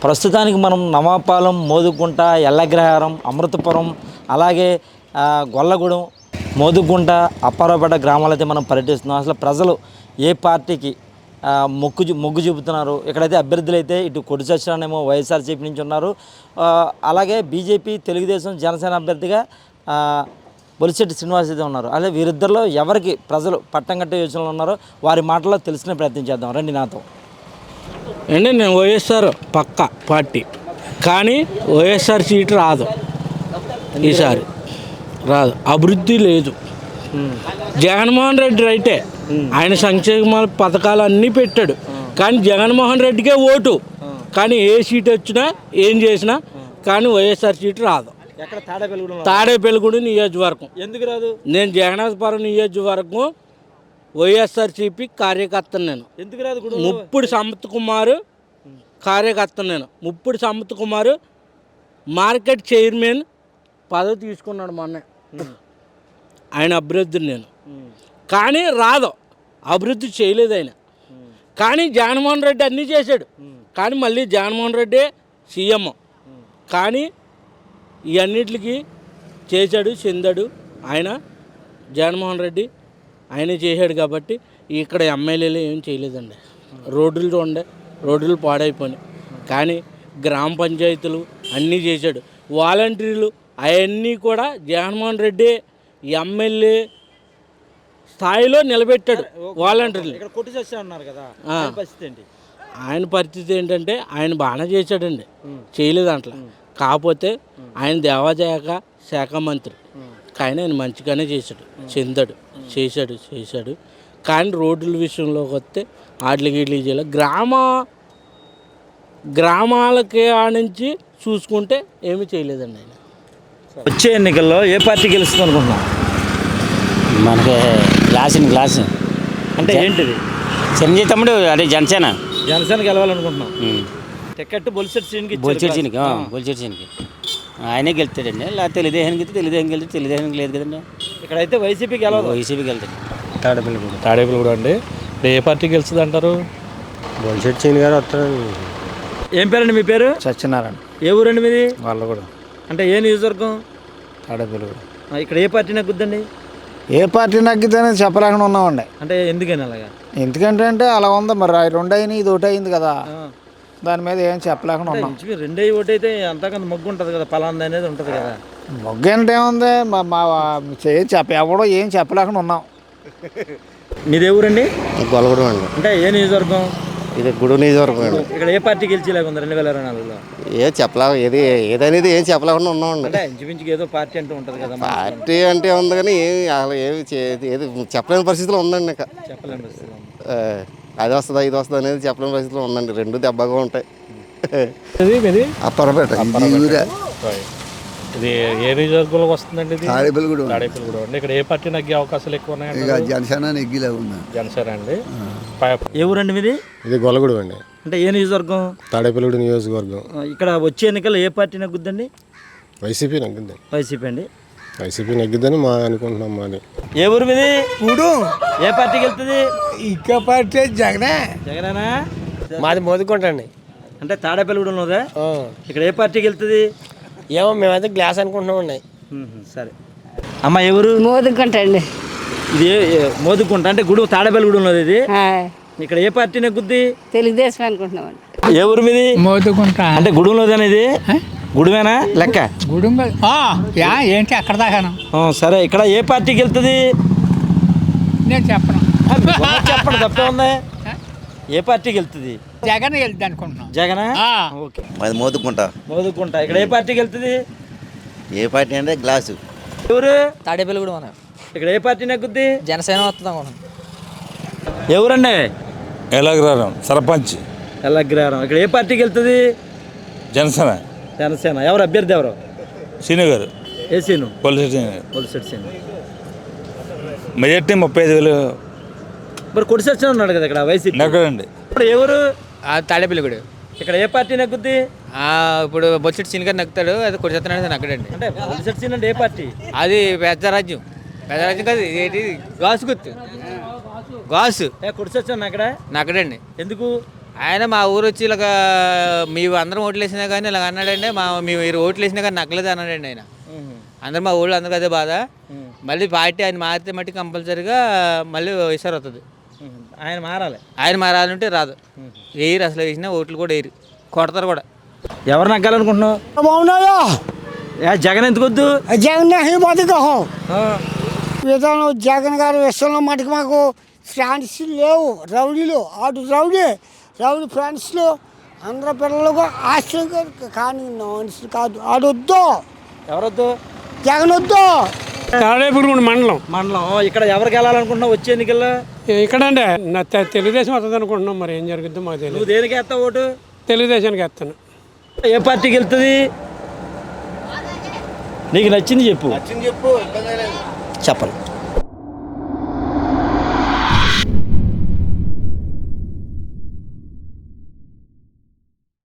ప్రస్తుతానికి మనం నవాపాలెం, మోదుగుంట, ఎల్లగ్రహారం, అమృతపురం, అలాగే గొల్లగూడెం, మోదుగుంట, అప్పారావుపేట గ్రామాలైతే మనం పర్యటిస్తున్నాం. అసలు ప్రజలు ఏ పార్టీకి మొగ్గు చూపుతున్నారు? ఇక్కడైతే అభ్యర్థులు అయితే ఇటు కొడి సత్యనారాయణ వైఎస్ఆర్సీపీ నుంచి ఉన్నారు, అలాగే బీజేపీ, తెలుగుదేశం, జనసేన అభ్యర్థిగా బొలిశెట్టి శ్రీనివాస్ అయితే ఉన్నారు. అదే వీరిద్దరిలో ఎవరికి ప్రజలు పట్టం కట్టే యోచనలో ఉన్నారో వారి మాటల్లో తెలుసుకునే ప్రయత్నం చేద్దాం రండి నాతో. అంటే నేను వైఎస్ఆర్ పక్క పార్టీ, కానీ వైఎస్ఆర్ సీటు రాదు, ఈసారి రాదు. అభివృద్ధి లేదు. జగన్మోహన్ రెడ్డి రైటే, ఆయన సంక్షేమ పథకాలు అన్నీ పెట్టాడు, కానీ జగన్మోహన్ రెడ్డికే ఓటు. కానీ ఏ సీట్ వచ్చినా ఏం చేసినా కానీ వైఎస్ఆర్ సీటు రాదు. తాడేపల్లిగూడెం నియోజకవర్గం. ఎందుకు రాదు? నేను జగన్నాథపురం నియోజకవర్గం వైఎస్ఆర్సీపీ కార్యకర్తను. నేను ఎందుకు రాదు? ముప్పుడు సంపత్ కుమార్ కార్యకర్తను. నేను ముప్పుడు సంపత్ కుమార్ మార్కెట్ చైర్మన్ పదవి తీసుకున్నాడు మొన్న. ఆయన అభివృద్ధిని నేను కానీ రాదు, అభివృద్ధి చేయలేదు ఆయన. కానీ జగన్మోహన్ రెడ్డి అన్నీ చేశాడు, కానీ మళ్ళీ జగన్మోహన్ రెడ్డి సీఎం. కానీ ఇవన్నిటికి చేశాడు, చెందాడు ఆయన. జగన్మోహన్ రెడ్డి ఆయనే చేశాడు కాబట్టి ఇక్కడ ఎమ్మెల్యేలు ఏం చేయలేదండి. రోడ్లు ఉండే, రోడ్లు పాడైపోయినాయి. కానీ గ్రామ పంచాయతీలు అన్నీ చేశాడు. వాలంటీర్లు అవన్నీ కూడా జగన్మోహన్ రెడ్డి ఎమ్మెల్యే స్థాయిలో నిలబెట్టాడు వాలంటీర్లు. ఆయన పరిస్థితి ఏంటంటే ఆయన బాగానే చేశాడండి, చేయలేదు అంటలా. కాకపోతే ఆయన దేవాదాయ శాఖ మంత్రి, కానీ ఆయన మంచిగానే చేశాడు, చెందాడు, చేశాడు. కానీ రోడ్ల విషయంలోకి వస్తే ఆటలకి ఇట్లకి చేయాలి. గ్రామాలకి నుంచి చూసుకుంటే ఏమీ చేయలేదండి ఆయన. వచ్చే ఎన్నికల్లో ఏ పార్టీ గెలుస్తుంది అనుకుంటున్నాం? మనకి గ్లాస్ అంటే ఏంటిది? చిరంజీవి తమ్ముడు అదే జనసేన గెలవాలనుకుంటున్నాం. టికెట్ బొలిశెట్టి సీన్కి ఆయనే గెలుతాడండి. లేదా తెలుగుదేశానికి లేదు కదండి. ఇక్కడైతే వైసీపీకి వెళ్తాడు. తాడేపల్లిగూడ అండి. ఏ పార్టీ గెలుస్తుంది అంటారు? బొలిశెట్టి సీన్ గారు వస్తారు. ఏం పేరండి మీ పేరు? సత్యనారాయణ. ఏ ఊరండి మీది? వాళ్ళు కూడా అంటే ఏ నియోజకవర్గం? తాడేపల్లిగూడ. ఇక్కడ ఏ పార్టీ నగ్గుద్దండి? ఏ పార్టీ నగ్గిద్దని చెప్పలేకుండా ఉన్నామండి. అంటే ఎందుకని అలాగా? ఎందుకంటే అలా ఉంది మరి. రెండు అయినాయి, ఇది ఒకటి అయింది కదా, దాని మీద ఏం చెప్పలేకుండా ఉన్నాం. రెండే ఓటు అయితే అంతకంత మొగ్గు ఉంటుంది కదా, పలాంది అనేది ఉంటుంది కదా. మొగ్గు అంటే ఏముంది, ఎవడో ఏం చెప్పలేకుండా ఉన్నాం. మీదే ఊరండి? గొల్లగూడెం అండి. అంటే ఏ నియోజకవర్గం? ఇది గుడి నియోజకవర్గం అండి. ఇక్కడ ఏ పార్టీ గెలిచేలాగా 2024లో? ఏదనేది ఏం చెప్పలేకుండా ఉన్నామండి. అంటే ఇంచుమించుకి ఏదో పార్టీ అంటూ ఉంటుంది కదా. పార్టీ అంటే ఉంది కానీ ఏది చెప్పలేని పరిస్థితిలో ఉందండి. ఇంకా చెప్పలేని పరిస్థితిలో అది వస్తుందా ఇది వస్తుందా అనేది చెప్పలేని పరిస్థితిలో ఉందండి. రెండు దెబ్బగా ఉంటాయి. అప్పారావుపేట ఇది ఏ నియోజకవర్గంలోకి వస్తుందండి? ఇది తాడేపల్లిగూడ అండి. ఇక్కడ ఏ పార్టీ నగ్గే అవకాశాలు ఎక్కువ ఉన్నాయి? జనసేన నెగ్గిలే ఉంది. జనసేన అండి. ఏ ఊరండి మీది? ఇది గొల్లగూడెం అండి. అంటే ఏ నియోజకవర్గం? తాడేపల్లిగూడ నియోజకవర్గం. ఇక్కడ వచ్చే ఎన్నికల్లో ఏ పార్టీ నగ్గుద్దండి? వైసీపీ నగ్గుద్ది. వైసీపీ అండి. వైసీపీ నగ్గిద్దని మా అనుకుంటున్నాం. మాది ఏ ఊరు మీది? ఏ పార్టీకి వెళ్తుంది? ఇంకా పార్టీ జగనేనా? మాది మోదుగుంట అండి. అంటే తాడేపల్లిగూడెంలోదా? ఇక్కడ ఏ పార్టీకి వెళ్తుంది? ఏమో మేమైతే గ్లాస్ అనుకుంటున్నామండి. సరే అమ్మ, ఏ ఊరు? మోదుగుంట అండి. ఇది మోదుగుంట అంటే గుడి తాడేపల్లిగూడెంలో. ఇది ఇక్కడ ఏ పార్టీ నెగ్గుద్ది? తెలుగుదేశం అనుకుంటున్నామండి. ఏ ఊరు మీది? మోదుగుంట అంటే గుడిలోదేనా? ఇది గుడివేనా లెక్క? గుడుం ఏంటి అక్కడ దాకాను. సరే, ఇక్కడ ఏ పార్టీకి వెళ్తుంది? నేను చెప్పను. చెప్పండి, తప్పే ఉంది. ఏ పార్టీకి వెళ్తుంది? జగన్ వెళ్తుంది అనుకుంటున్నాం. జగనా? ఓకే. అది మోదుగుంట. ఇక్కడ ఏ పార్టీకి వెళ్తుంది? ఏ పార్టీ అంటే గ్లాసు. ఎవరు? తాడేపల్లిగూడ. ఇక్కడ ఏ పార్టీ నెగ్గుద్ది? జనసేన వస్తుంది అనుకుంటున్నాం. ఎవరండి? ఎల్లగ్రహారం సర్పంచ్. ఎల్లగ్రహారం. ఇక్కడ ఏ పార్టీకి వెళ్తుంది? జనసేన. ఎవరు అభ్యర్థి? ఎవరు? సీను గారు. ఏ సీను? బొలిశెట్టి సీను. మెజార్టీ 35,000. మరి కొడి సత్యనారాయణ ఉన్నాడు కదా ఇక్కడ వైసీపీ. నక్కడండి. ఇప్పుడు ఎవరు? తాడేపల్లిగూడ. ఇక్కడ ఏ పార్టీ నెగ్గుద్ది? ఇప్పుడు బొలిశెట్టి సీన్ గారు నక్కుతాడు, అది కొడి సత్యనారాయణ నక్కడండి. అంటే బొలిశెట్టి సీన్ అంటే ఏ పార్టీ? అది పెద్ద రాజ్యం కాదు, ఏంటి గాసు గుర్తు. గాసు కొడి సత్యనారాయణ అక్కడ నక్కడండి. ఎందుకు? ఆయన మా ఊరు వచ్చి ఇలాగ మీ అందరం ఓట్లు వేసినా కానీ ఇలాగ అన్నాడండి, మీరు ఓట్లు వేసినా కానీ నగ్గలేదు అన్నాడండి ఆయన. అందరు మా ఊళ్ళో అందరికీ అదే బాధ. మళ్ళీ పార్టీ ఆయన మారితే మట్టి కంపల్సరీగా మళ్ళీ వైఎస్ఆర్ వస్తుంది. ఆయన మారాలంటే రాదు. వేయరు అసలు, వేసినా ఓట్లు కూడా వేయరు, కొడతారు కూడా. ఎవరు నగ్గాలనుకుంటున్నావు? బాగున్నాయా జగన్ ఎందుకు వద్దు? జగన్ విధానం జగన్ గారి విషయంలో మటుకు మాకు ఫ్రెండ్స్ లేవు, రౌడీలు రౌడీ ఫ్రెండ్స్లు అందరూ పిల్లలకు ఆశ్చర్యం. కానీ మనుషులు కాదు, ఆడొద్దు. ఎవరొద్దు? జగన్ వద్దు. తాడేపల్లిగూడెం మండలం. ఇక్కడ ఎవరికి వెళ్ళాలనుకుంటున్నావు వచ్చే ఎన్నికల్లో? ఇక్కడండి తెలుగుదేశం వస్తుంది అనుకుంటున్నాం. మరి ఏం జరుగుద్దో మాకు తెలియదు. నువ్వు దేనికి వేస్తావు ఓటు? తెలుగుదేశానికి వేస్తాను. ఏ పార్టీకి వెళ్తుంది? నీకు నచ్చింది చెప్పు. చెప్పాలి.